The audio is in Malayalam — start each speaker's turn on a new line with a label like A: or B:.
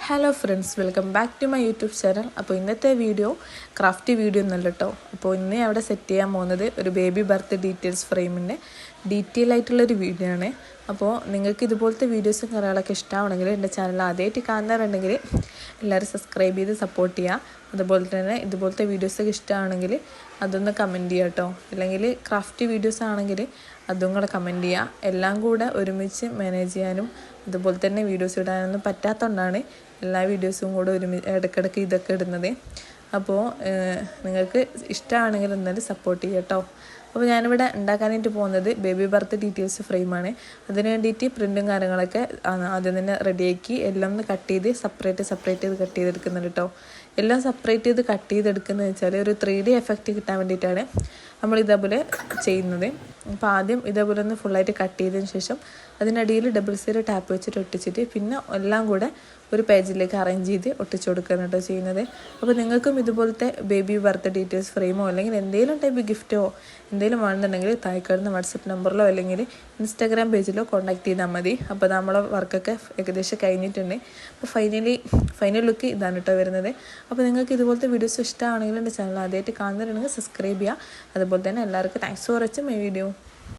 A: Hello friends, welcome back to my YouTube channel. അപ്പോൾ ഇന്നത്തെ വീഡിയോ ക്രാഫ്റ്റ് വീഡിയോ ഒന്നല്ല കേട്ടോ. അപ്പോൾ ഇന്ന് അവിടെ സെറ്റ് ചെയ്യാൻ പോകുന്നത് ഒരു ബേബി ബർത്ത് ഡീറ്റെയിൽസ് ഫ്രെയിമിൻ്റെ ഡീറ്റെയിൽ ആയിട്ടുള്ളൊരു വീഡിയോ ആണ്. അപ്പോൾ നിങ്ങൾക്ക് ഇതുപോലത്തെ വീഡിയോസും കാര്യങ്ങളൊക്കെ ഇഷ്ടമാണെങ്കിൽ എൻ്റെ ചാനൽ ആദ്യമായിട്ട് കാണുന്നവരുണ്ടെങ്കിൽ എല്ലാവരും സബ്സ്ക്രൈബ് ചെയ്ത് സപ്പോർട്ട് ചെയ്യുക. അതുപോലെ തന്നെ ഇതുപോലത്തെ വീഡിയോസൊക്കെ ഇഷ്ടമാണെങ്കിൽ അതൊന്ന് കമൻറ്റ് ചെയ്യുക കേട്ടോ. അല്ലെങ്കിൽ ക്രാഫ്റ്റ് വീഡിയോസ് ആണെങ്കിൽ അതും കൂടെ കമൻറ്റ് ചെയ്യുക. എല്ലാം കൂടെ ഒരുമിച്ച് മാനേജ് ചെയ്യാനും അതുപോലെ തന്നെ വീഡിയോസ് ഇടാനൊന്നും പറ്റാത്തതുകൊണ്ടാണ് എല്ലാ വീഡിയോസും കൂടെ ഇടയ്ക്കിടയ്ക്ക് ഇതൊക്കെ ഇടുന്നത്. അപ്പോൾ നിങ്ങൾക്ക് ഇഷ്ടമാണെങ്കിൽ എന്നാലും സപ്പോർട്ട് ചെയ്യുക കേട്ടോ. അപ്പോൾ ഞാനിവിടെ ഉണ്ടാക്കാനായിട്ട് പോകുന്നത് ബേബി ബർത്ത് ഡീറ്റെയിൽസ് ഫ്രെയിമാണ്. അതിന് വേണ്ടിയിട്ട് പ്രിൻറ്റും കാര്യങ്ങളൊക്കെ ആദ്യം തന്നെ റെഡിയാക്കി എല്ലാം ഒന്ന് കട്ട് ചെയ്ത് സെപ്പറേറ്റ് ചെയ്ത് കട്ട് ചെയ്തെടുക്കുന്നുണ്ട് കേട്ടോ. എല്ലാം സെപ്പറേറ്റ് ചെയ്ത് കട്ട് ചെയ്തെടുക്കുന്നത് വെച്ചാൽ ഒരു 3D എഫക്റ്റ് കിട്ടാൻ വേണ്ടിയിട്ടാണ് നമ്മൾ ഇതേപോലെ ചെയ്യുന്നത്. അപ്പോൾ ആദ്യം ഇതേപോലെ ഒന്ന് ഫുള്ളായിട്ട് കട്ട് ചെയ്തതിന് ശേഷം അതിനടിയിൽ ഡബിൾ സീറോ ടാപ്പ് വെച്ചിട്ട് ഒട്ടിച്ചിട്ട് പിന്നെ എല്ലാം കൂടെ ഒരു പേജിലേക്ക് അറേഞ്ച് ചെയ്ത് ഒട്ടിച്ചു കൊടുക്കുകയാണ് കേട്ടോ ചെയ്യുന്നത്. അപ്പോൾ നിങ്ങൾക്കും ഇതുപോലത്തെ ബേബി ബർത്ത് ഡീറ്റെയിൽസ് ഫ്രെയിമോ അല്ലെങ്കിൽ എന്തെങ്കിലും ടൈപ്പ് ഗിഫ്റ്റോ എന്തെങ്കിലും വേണമെന്നുണ്ടെങ്കിൽ താഴെക്കാടുന്ന വാട്സപ്പ് നമ്പറിലോ അല്ലെങ്കിൽ ഇൻസ്റ്റാഗ്രാം പേജിലോ കോൺടാക്ട് ചെയ്താൽ മതി. അപ്പോൾ നമ്മളെ വർക്കൊക്കെ ഏകദേശം കഴിഞ്ഞിട്ടുണ്ട്. അപ്പോൾ ഫൈനൽ ലുക്ക് ഇതാണ് കേട്ടോ വരുന്നത്. അപ്പോൾ നിങ്ങൾക്ക് ഇതുപോലത്തെ വീഡിയോസ് ഇഷ്ടമാണെങ്കിൽ എൻ്റെ ചാനൽ ആദ്യമായിട്ട് കാണുന്നവരുണ്ടെങ്കിൽ സബ്സ്ക്രൈബ് ചെയ്യുക. അതുപോലെ തന്നെ എല്ലാവർക്കും thanks for watching my video.